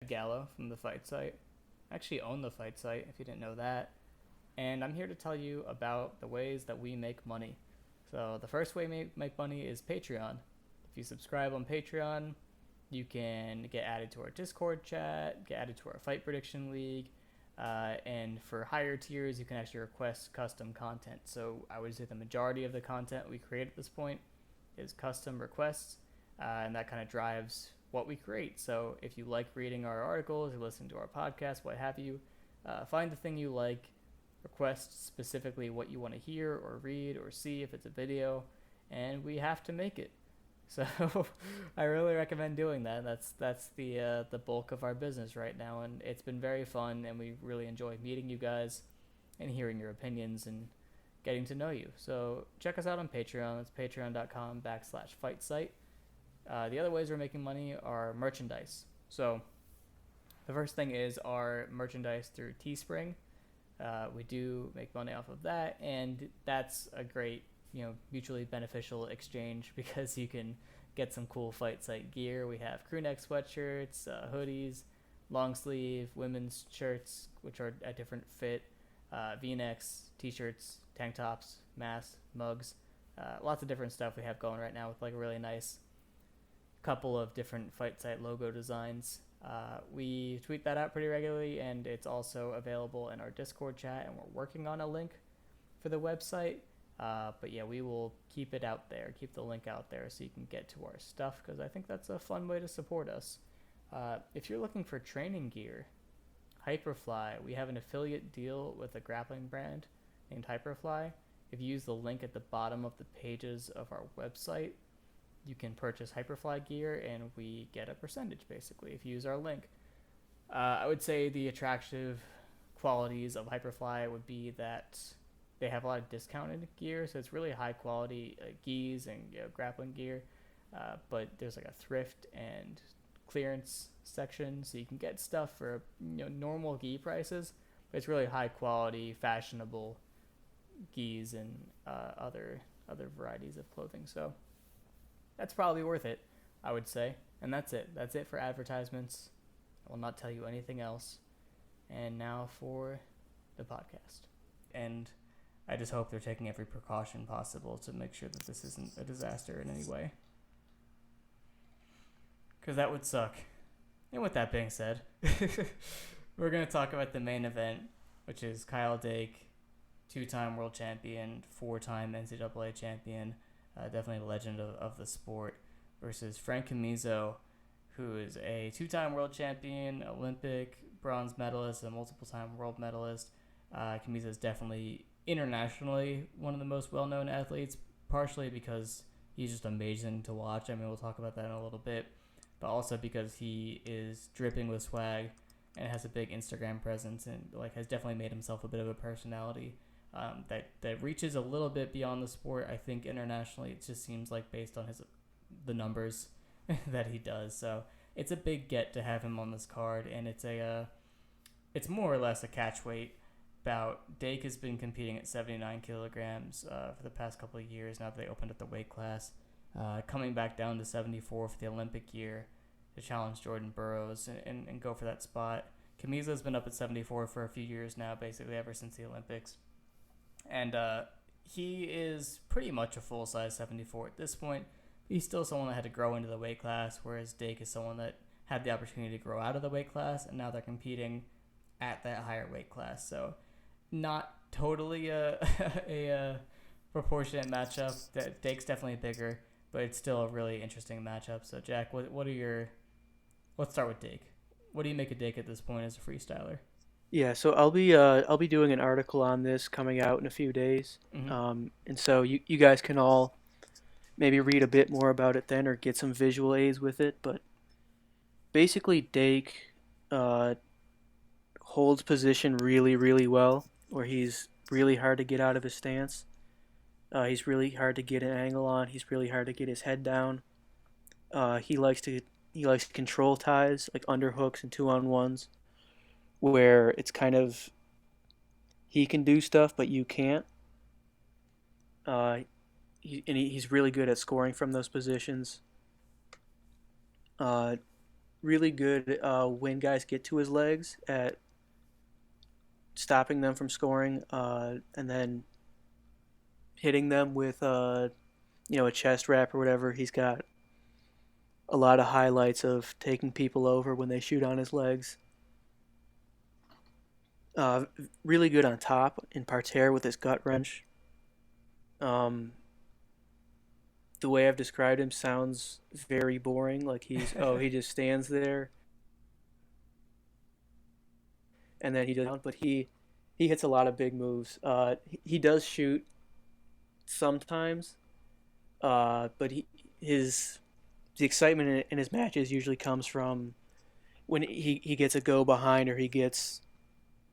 Gallo from the Fight Site. I actually own the Fight Site, if you didn't know that. And I'm here to tell you about the ways that we make money. So the first way we make money is Patreon. If you subscribe on Patreon, you can get added to our Discord chat, get added to our Fight Prediction League, and for higher tiers, you can actually request custom content. So I would say the majority of the content we create at this point is custom requests, and that kind of drives what we create. So if you like reading our articles, you listen to our podcast, what have you, find the thing you like, request specifically what you want to hear or read or see if it's a video, and we have to make it. So I really recommend doing that. That's the bulk of our business right now, and it's been very fun, and we really enjoy meeting you guys and hearing your opinions and getting to know you. So check us out on Patreon. It's patreon.com/fightsite. The other ways we're making money are merchandise. So the first thing is our merchandise through Teespring. We do make money off of that, and that's a great, mutually beneficial exchange because you can get some cool Fight Site gear. We have crew neck sweatshirts, hoodies, long sleeve, women's shirts, which are a different fit, V-necks, t-shirts, tank tops, masks, mugs, lots of different stuff we have going right now with like a really nice couple of different Fight Site logo designs. We tweet that out pretty regularly, and it's also available in our Discord chat, and we're working on a link for the website. But yeah, we will keep it out there, keep the link out there so you can get to our stuff, because I think that's a fun way to support us. If you're looking for training gear, Hyperfly, we have an affiliate deal with a grappling brand named Hyperfly. If you use the link at the bottom of the pages of our website, you can purchase Hyperfly gear, and we get a percentage, basically, if you use our link. I would say the attractive qualities of Hyperfly would be that they have a lot of discounted gear, so it's really high quality gis and grappling gear, but there's like a thrift and clearance section, so you can get stuff for normal gi prices, but it's really high quality, fashionable gis and other varieties of clothing. So that's probably worth it, I would say. And that's it for advertisements. I will not tell you anything else. And now for the podcast. And I just hope they're taking every precaution possible to make sure that this isn't a disaster in any way, because that would suck. And with that being said, we're going to talk about the main event, which is Kyle Dake, 2-time world champion, 4-time NCAA champion, definitely a legend of the sport, versus Frank Chamizo, who is a 2-time world champion, Olympic bronze medalist, a multiple-time world medalist. Chamizo is definitely internationally one of the most well-known athletes, partially because he's just amazing to watch. I mean, we'll talk about that in a little bit, but also because he is dripping with swag and has a big Instagram presence, and has definitely made himself a bit of a personality that reaches a little bit beyond the sport. I think internationally it just seems like, based on the numbers that he does. So it's a big get to have him on this card, and it's more or less a catch weight bout. Dake has been competing at 79 kilograms for the past couple of years now that they opened up the weight class, coming back down to 74 for the Olympic year to challenge Jordan Burroughs and go for that spot. Chamizo's been up at 74 for a few years now, basically ever since the Olympics. And he is pretty much a full-size 74 at this point. He's still someone that had to grow into the weight class, whereas Dake is someone that had the opportunity to grow out of the weight class, and now they're competing at that higher weight class. So not totally a proportionate matchup. Dake's definitely bigger, but it's still a really interesting matchup. So Jack, let's start with Dake. What do you make of Dake at this point as a freestyler? Yeah, so I'll be doing an article on this coming out in a few days, and so you guys can all maybe read a bit more about it then, or get some visual aids with it. But basically, Dake holds position really, really well, where he's really hard to get out of his stance. He's really hard to get an angle on. He's really hard to get his head down. He likes to control ties, like underhooks and 2-on-1s, where it's kind of he can do stuff but you can't. He's really good at scoring from those positions. really good when guys get to his legs at stopping them from scoring, and then hitting them with a chest wrap or whatever. He's got a lot of highlights of taking people over when they shoot on his legs. Really good on top in parterre with his gut wrench. Um, the way I've described him sounds very boring. Like he just stands there and then he does. But he hits a lot of big moves. He does shoot sometimes, but his the excitement in his matches usually comes from when he gets a go behind or he gets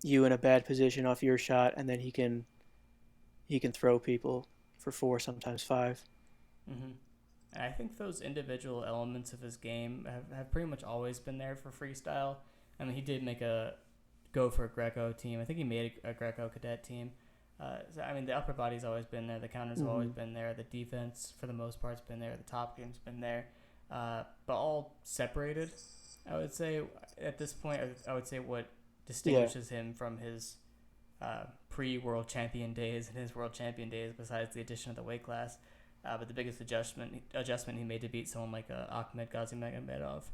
you in a bad position off your shot, and then he can throw people for four, sometimes five. Mm-hmm. And I think those individual elements of his game have pretty much always been there for freestyle. I mean, he did make a go for a Greco team. I think he made a Greco cadet team. So, I mean, the upper body's always been there. The counters have always been there. The defense, for the most part, has been there. The top game's been there. But all separated, I would say. At this point, I would say what distinguishes him from his pre-world champion days and his world champion days, besides the addition of the weight class. But the biggest adjustment he made to beat someone like Ahmed Gazimagomedov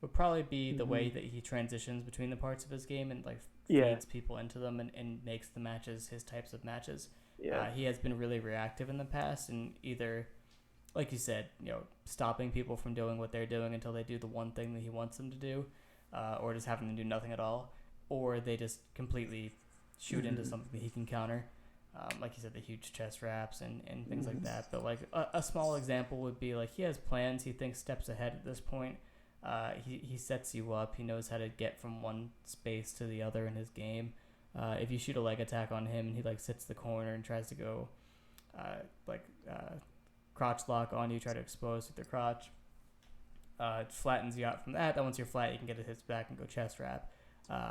would probably be the way that he transitions between the parts of his game and like feeds people into them and makes the matches his types of matches. He has been really reactive in the past and either, like you said, stopping people from doing what they're doing until they do the one thing that he wants them to do, or just having them do nothing at all, or they just completely shoot into something that he can counter. Like you said, the huge chest wraps and things like that. But like a small example would be like he has plans. He thinks steps ahead at this point. He sets you up. He knows how to get from one space to the other in his game. If you shoot a leg attack on him and he like sits the corner and tries to go crotch lock on you, try to expose with the crotch, flattens you out from that. Then once you're flat, you can get his back and go chest wrap,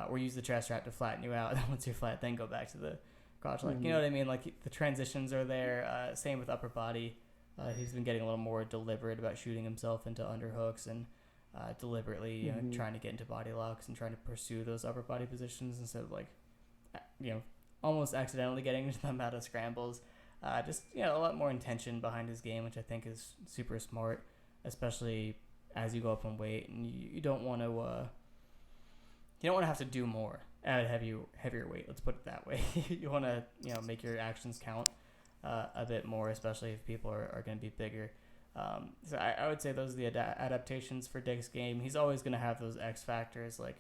or use the chest wrap to flatten you out. Then once you're flat, then go back to the crotch lock. You know what I mean? Like the transitions are there. Same with upper body. He's been getting a little more deliberate about shooting himself into underhooks and deliberately trying to get into body locks and trying to pursue those upper body positions instead of like almost accidentally getting into them out of scrambles. Just a lot more intention behind his game, which I think is super smart, especially as you go up in weight and you don't want to have to do more at heavier weight. Let's put it that way. You want to make your actions count a bit more, especially if people are going to be bigger. So I would say those are the adaptations for Dake's game. He's always going to have those X factors like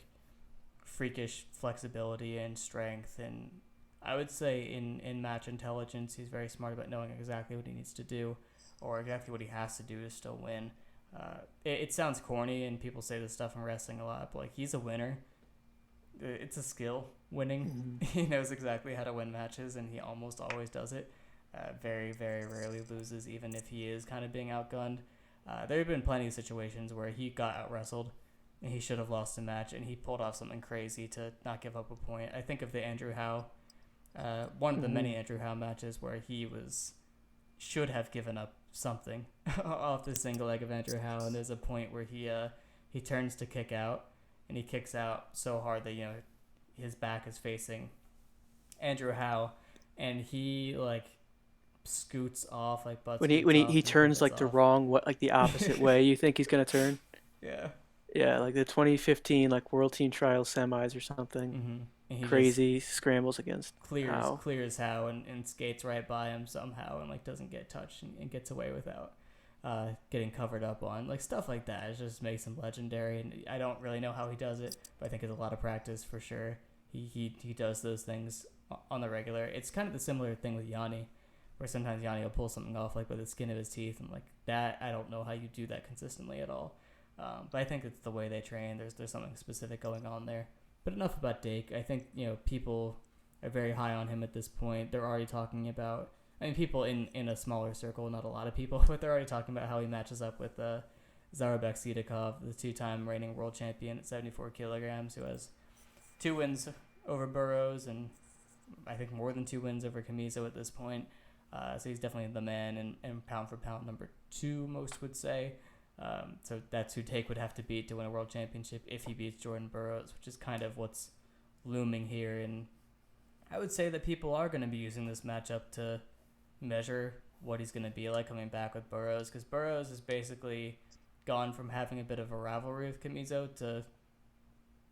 freakish flexibility and strength, and I would say in match intelligence, he's very smart about knowing exactly what he needs to do or exactly what he has to do to still win. It sounds corny, and people say this stuff in wrestling a lot, but like he's a winner. It's a skill, winning. He knows exactly how to win matches, and he almost always does it. Very, very rarely loses, even if he is kind of being outgunned. There have been plenty of situations where he got out-wrestled, and he should have lost a match, and he pulled off something crazy to not give up a point. I think of the Andrew Howe, one of the many Andrew Howe matches where he should have given up something off the single leg of Andrew Howe, and there's a point where he turns to kick out, and he kicks out so hard that his back is facing Andrew Howe, and he like scoots off like butts. When he turns like the wrong way, like the opposite way, you think he's gonna turn. Yeah, like the 2015 like World Team Trials semis or something. Crazy scrambles against clears Howe and skates right by him somehow and like doesn't get touched and gets away without getting covered up on. Like stuff like that. It just makes him legendary, and I don't really know how he does it, but I think it's a lot of practice for sure. He does those things on the regular. It's kind of the similar thing with Yanni, where sometimes Yanni will pull something off like with the skin of his teeth, and like that I don't know how you do that consistently at all. But I think it's the way they train. There's something specific going on there. But enough about Dake. I think people are very high on him at this point. They're already talking about, people in a smaller circle, not a lot of people, but they're already talking about how he matches up with Zarabek Sidikov, the two-time reigning world champion at 74 kilograms, who has 2 wins over Burroughs and I think more than 2 wins over Chamizo at this point. So he's definitely the man and pound for pound number 2, most would say. So that's who Dake would have to beat to win a world championship if he beats Jordan Burroughs, which is kind of what's looming here. And I would say that people are going to be using this matchup to measure what he's going to be like coming back with Burroughs, because Burroughs has basically gone from having a bit of a rivalry with Chamizo to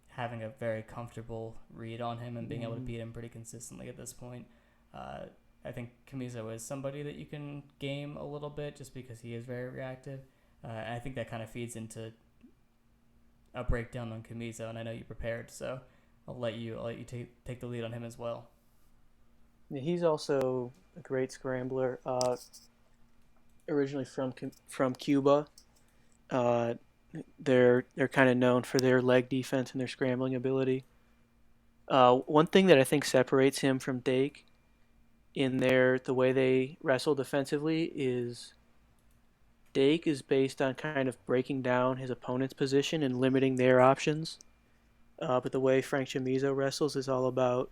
having a very comfortable read on him and being able to beat him pretty consistently at this point. I think Chamizo is somebody that you can game a little bit just because he is very reactive. And I think that kind of feeds into a breakdown on Chamizo, and I know you prepared, so I'll let you take the lead on him as well. Yeah, he's also a great scrambler. Originally from Cuba. They're kind of known for their leg defense and their scrambling ability. One thing that I think separates him from Dake in the way they wrestle defensively is Dake is based on kind of breaking down his opponent's position and limiting their options. But the way Frank Chamizo wrestles is all about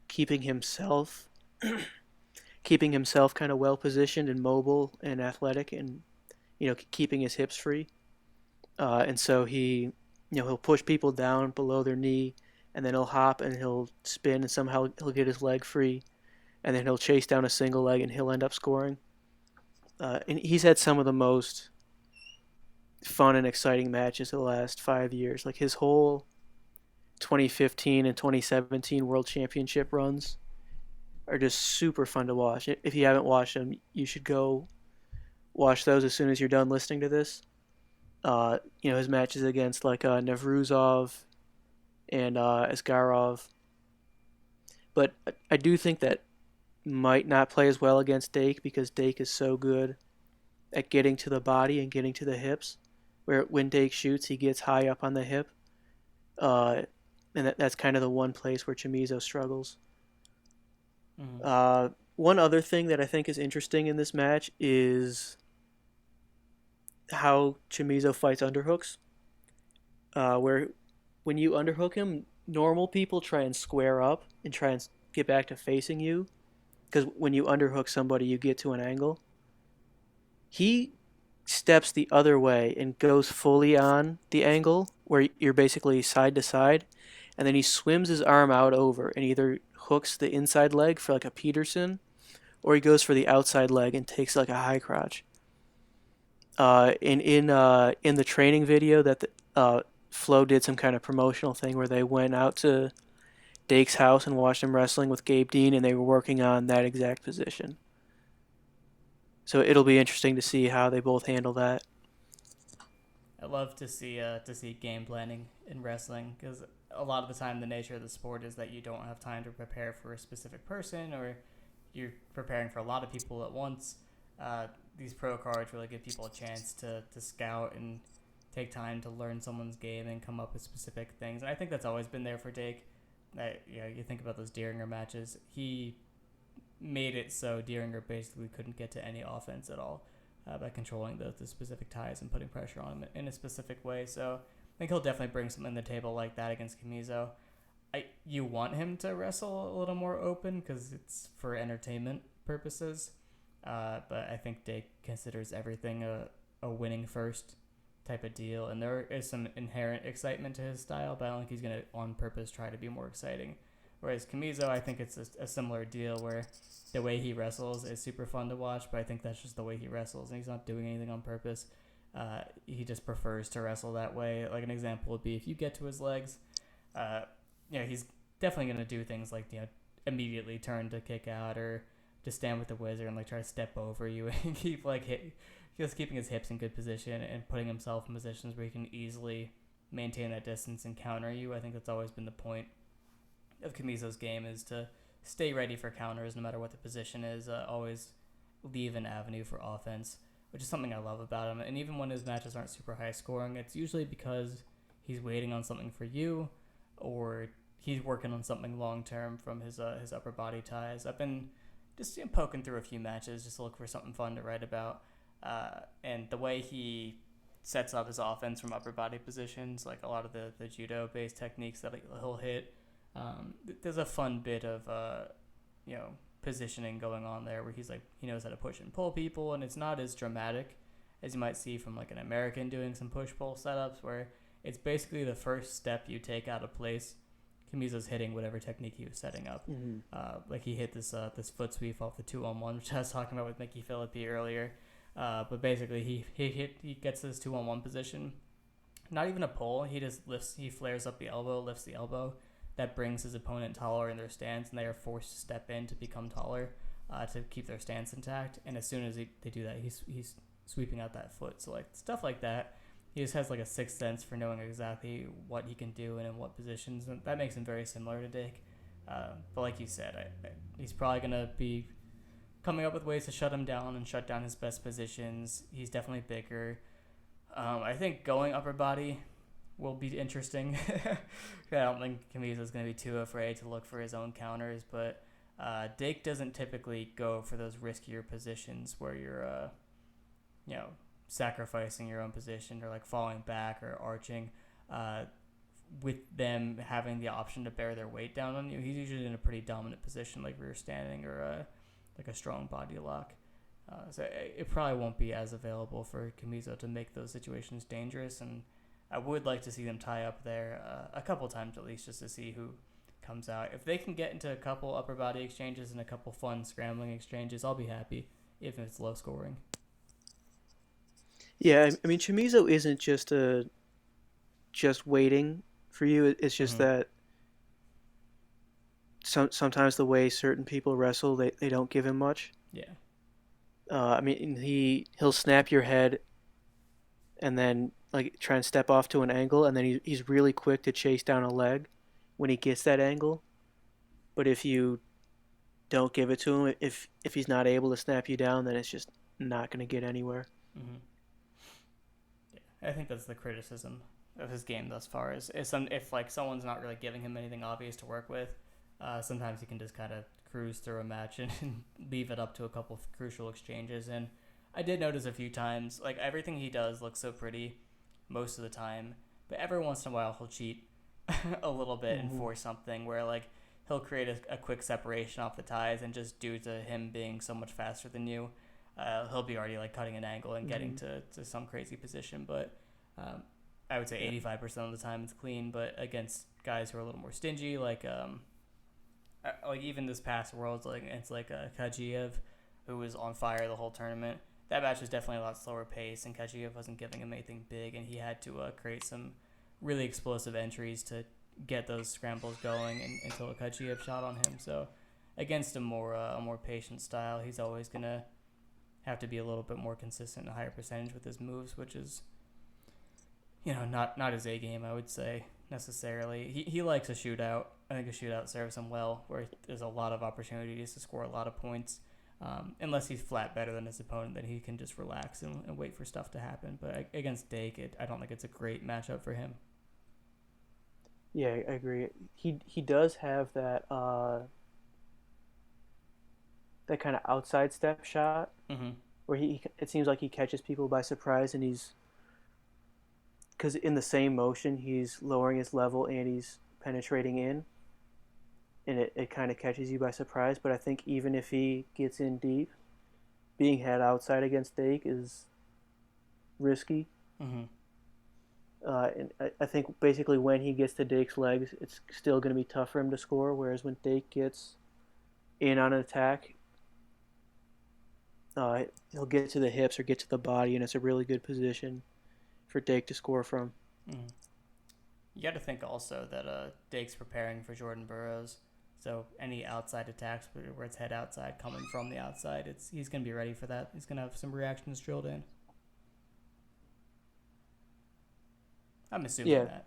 keeping himself kind of well positioned and mobile and athletic, and keeping his hips free. And so he'll push people down below their knee, and then he'll hop and he'll spin, and somehow he'll get his leg free, and then he'll chase down a single leg and he'll end up scoring. And he's had some of the most fun and exciting matches of the last 5 years. Like his whole 2015 and 2017 World Championship runs are just super fun to watch. If you haven't watched them, you should go watch those as soon as you're done listening to this. His matches against like Nevruzov and Asgarov. But I do think that might not play as well against Dake because Dake is so good at getting to the body and getting to the hips, where when Dake shoots, he gets high up on the hip. And that's kind of the one place where Chamizo struggles. Mm-hmm. One other thing that I think is interesting in this match is how Chamizo fights underhooks. Where when you underhook him, normal people try and square up and try and get back to facing you, because when you underhook somebody, you get to an angle. He steps the other way and goes fully on the angle, where you're basically side to side, and then he swims his arm out over and either hooks the inside leg for like a Peterson, or he goes for the outside leg and takes like a high crotch. In the training video that Flo did some kind of promotional thing where they went out to Dake's house and watched him wrestling with Gabe Dean, and they were working on that exact position. So it'll be interesting to see how they both handle that. I love to see game planning in wrestling, because a lot of the time the nature of the sport is that you don't have time to prepare for a specific person, or you're preparing for a lot of people at once. These pro cards really give people a chance to scout and take time to learn someone's game and come up with specific things. And I think that's always been there for Dake. You think about those Dieringer matches. He made it so Dieringer basically couldn't get to any offense at all by controlling the specific ties and putting pressure on him in a specific way. So I think he'll definitely bring something to the table like that against Chamizo. You want him to wrestle a little more open because it's for entertainment purposes. But I think Dake considers everything a winning first type of deal, and there is some inherent excitement to his style, but I don't think he's going to on purpose try to be more exciting. Whereas Chamizo, I think it's a similar deal where the way he wrestles is super fun to watch, but I think that's just the way he wrestles, and he's not doing anything on purpose. He just prefers to wrestle that way. Like an example would be if you get to his legs, he's definitely going to do things like immediately turn to kick out, or just stand with the wizard and like try to step over you and keep just keeping his hips in good position and putting himself in positions where he can easily maintain that distance and counter you. I think that's always been the point of Chamizo's game, is to stay ready for counters no matter what the position is. Always leave an avenue for offense, which is something I love about him. And even when his matches aren't super high scoring, it's usually because he's waiting on something for you, or he's working on something long term from his upper body ties. I've been just poking through a few matches just to look for something fun to write about. And the way he sets up his offense from upper body positions, like a lot of the judo-based techniques that he'll hit, there's a fun bit of positioning going on there where he's like, he knows how to push and pull people, and it's not as dramatic as you might see from like an American doing some push-pull setups, where it's basically the first step you take out of place. Chamizo's hitting whatever technique he was setting up. Like he hit this foot sweep off the 2-on-1, which I was talking about with Mickey Philippi earlier. But basically he gets this 2-on-1 position. Not even a pull. He just he flares up the elbow, lifts the elbow. That brings his opponent taller in their stance, and they are forced to step in to become taller to keep their stance intact. And as soon as they do that, he's sweeping out that foot. So like stuff like that. He just has like a sixth sense for knowing exactly what he can do and in what positions, and that makes him very similar to Dake. But like you said, he's probably going to be coming up with ways to shut him down and shut down his best positions. He's definitely bigger. I think going upper body will be interesting. I don't think Chamizo is going to be too afraid to look for his own counters, but Dake doesn't typically go for those riskier positions where you're, sacrificing your own position or like falling back or arching, with them having the option to bear their weight down on you. He's usually in a pretty dominant position, like rear standing or like a strong body lock. So it probably won't be as available for Chamizo to make those situations dangerous, and I would like to see them tie up there a couple times at least, just to see who comes out. If they can get into a couple upper body exchanges and a couple fun scrambling exchanges, I'll be happy, even if it's low scoring. Yeah, I mean, Chamizo isn't just waiting for you. It's just that sometimes the way certain people wrestle, they don't give him much. Yeah. I mean, he'll snap your head and then like try and step off to an angle, and then he's really quick to chase down a leg when he gets that angle. But if you don't give it to him, if he's not able to snap you down, then it's just not going to get anywhere. Mm-hmm. I think that's the criticism of his game thus far. Is if like someone's not really giving him anything obvious to work with, sometimes he can just kind of cruise through a match and leave it up to a couple of crucial exchanges. And I did notice a few times, like everything he does looks so pretty most of the time, but every once in a while he'll cheat a little bit and force something where like he'll create a quick separation off the ties, and just due to him being so much faster than you, he'll be already like cutting an angle and getting to some crazy position. But I would say 85% of the time it's clean. But against guys who are a little more stingy, like even this past Worlds, like it's like Kajiev, who was on fire the whole tournament. That match was definitely a lot slower pace, and Kajiev wasn't giving him anything big, and he had to create some really explosive entries to get those scrambles going until a Kajiev shot on him. So against a more patient style, he's always gonna have to be a little bit more consistent and a higher percentage with his moves, which is, not his A game, I would say, necessarily. He likes a shootout. I think a shootout serves him well, where there's a lot of opportunities to score a lot of points. Unless he's flat better than his opponent, then he can just relax and wait for stuff to happen. But against Dake, I don't think it's a great matchup for him. Yeah, I agree. He does have that that kind of outside step shot, where it seems like he catches people by surprise, and because in the same motion he's lowering his level and he's penetrating in, and it kind of catches you by surprise. But I think even if he gets in deep, being head outside against Dake is risky. And I think basically when he gets to Dake's legs, it's still going to be tough for him to score, whereas when Dake gets in on an attack, he'll get to the hips or get to the body, and it's a really good position for Dake to score from. You got to think also that Dake's preparing for Jordan Burroughs, so any outside attacks where it's head outside coming from the outside, he's going to be ready for that. He's going to have some reactions drilled in. I'm assuming that.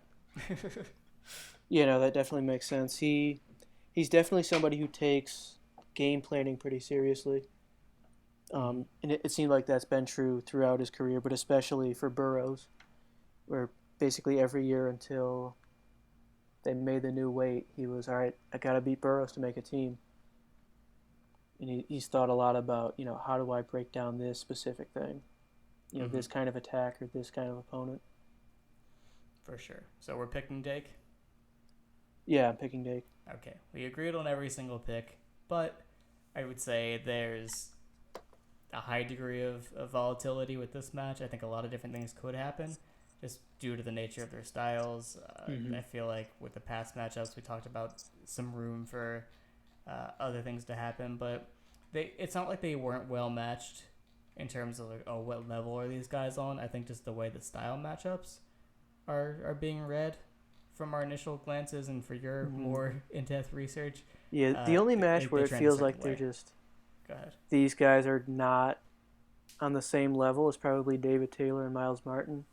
Yeah, no, that definitely makes sense. He's definitely somebody who takes game planning pretty seriously. And it seemed like that's been true throughout his career, but especially for Burroughs, where basically every year until they made the new weight, he was, all right, I got to beat Burroughs to make a team. And he's thought a lot about, how do I break down this specific thing? This kind of attack or this kind of opponent. For sure. So we're picking Dake? Yeah, I'm picking Dake. Okay. We agreed on every single pick, but I would say there's a high degree of volatility with this match. I think a lot of different things could happen just due to the nature of their styles. I feel like with the past matchups, we talked about some room for other things to happen, but it's not like they weren't well matched in terms of like, oh, what level are these guys on? I think just the way the style matchups are being read from our initial glances and for your more in-depth research. Yeah, the only match where it feels like they're just these guys are not on the same level is probably David Taylor and Miles Martin.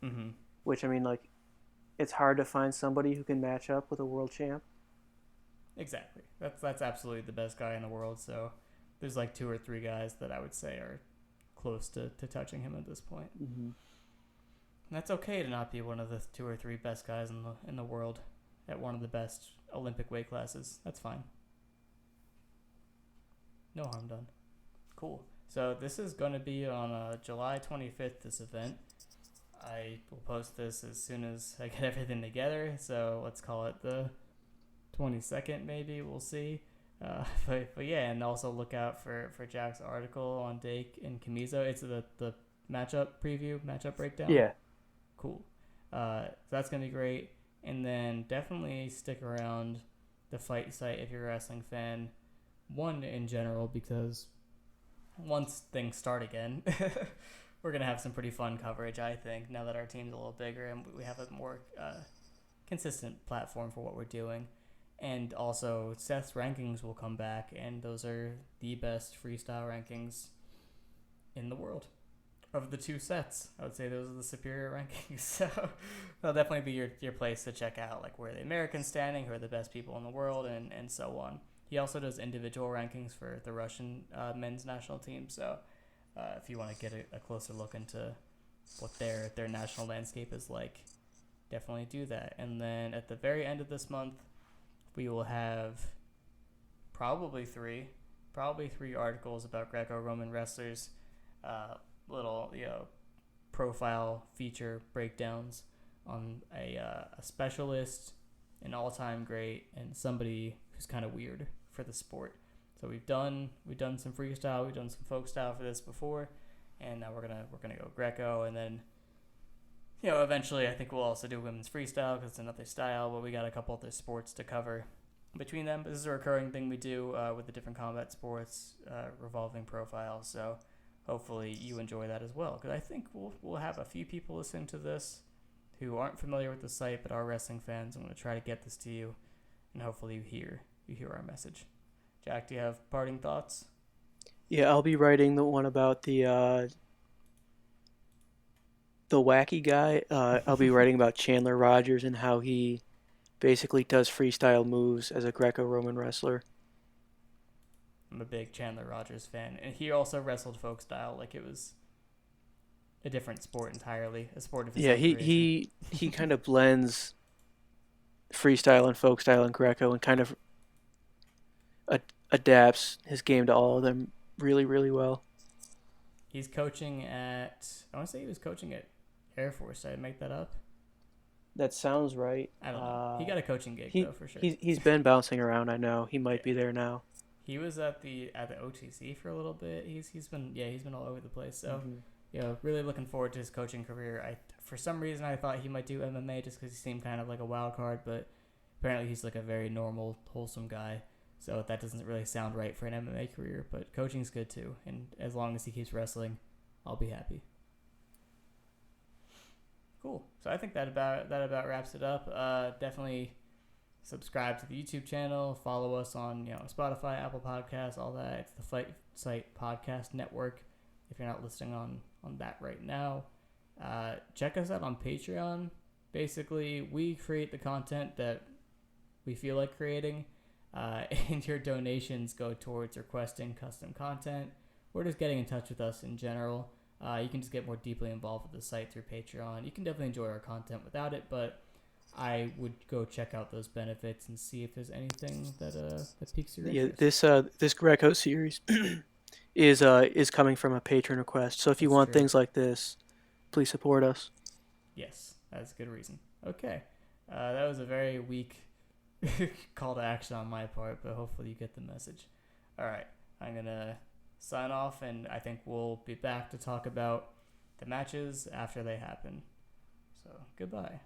Which, I mean, like, it's hard to find somebody who can match up with a world champ. Exactly. That's absolutely the best guy in the world. So there's like 2 or 3 guys that I would say are close to touching him at this point. And that's okay to not be one of the 2 or 3 best guys in the world at one of the best Olympic weight classes. That's fine. No harm done. Cool. So this is going to be on July 25th, this event. I will post this as soon as I get everything together, so let's call it the 22nd maybe, we'll see. But yeah, and also look out for Jack's article on Dake and Chamizo. It's the matchup preview, matchup breakdown? Yeah. Cool. So that's going to be great. And then definitely stick around the fight site if you're a wrestling fan. One, in general, because once things start again... we're going to have some pretty fun coverage, I think, now that our team's a little bigger and we have a more consistent platform for what we're doing. And also, Seth's rankings will come back, and those are the best freestyle rankings in the world. Of the 2 sets, I would say those are the superior rankings. So they'll definitely be your place to check out, like where the Americans standing, who are the best people in the world, and so on. He also does individual rankings for the Russian men's national team, so... if you want to get a closer look into what their national landscape is like, definitely do that. And then at the very end of this month, we will have probably three articles about Greco-Roman wrestlers, little profile feature breakdowns on a specialist, an all-time great, and somebody who's kind of weird for the sport. So we've done some freestyle, we've done some folk style for this before, and now we're gonna go Greco, and then eventually I think we'll also do women's freestyle because it's another style, but we got a couple other sports to cover between them. But this is a recurring thing we do with the different combat sports, revolving profiles. So hopefully you enjoy that as well, because I think we'll have a few people listen to this who aren't familiar with the site but are wrestling fans. I'm gonna try to get this to you, and hopefully you hear our message. Jack, do you have parting thoughts? Yeah, I'll be writing the one about the wacky guy. I'll be writing about Chandler Rogers and how he basically does freestyle moves as a Greco-Roman wrestler. I'm a big Chandler Rogers fan, and he also wrestled folk style like it was a different sport entirely, a sport of his own creation. he kind of blends freestyle and folk style and Greco and kind of adapts his game to all of them really, really well. He's coaching at... I want to say he was coaching at Air Force. Did I make that up? That sounds right. I don't know. He got a coaching gig, though, for sure. He's been bouncing around, I know. He might be there now. He was at the OTC for a little bit. He's been all over the place. So, really looking forward to his coaching career. For some reason, I thought he might do MMA just because he seemed kind of like a wild card, but apparently he's like a very normal, wholesome guy. So that doesn't really sound right for an MMA career, but coaching's good too. And as long as he keeps wrestling, I'll be happy. Cool. So I think that about wraps it up. Definitely subscribe to the YouTube channel. Follow us on Spotify, Apple Podcasts, all that. It's the Fight Site Podcast Network. If you're not listening on that right now, check us out on Patreon. Basically, we create the content that we feel like creating. And your donations go towards requesting custom content or just getting in touch with us in general. You can just get more deeply involved with the site through Patreon. You can definitely enjoy our content without it, but I would go check out those benefits and see if there's anything that piques your interest. Yeah, this Greco series is coming from a patron request. So if you want things like this, please support us. Yes, that's a good reason. Okay, that was a very weak call to action on my part, but hopefully you get the message. All right, I'm gonna sign off, and I think we'll be back to talk about the matches after they happen. So, goodbye.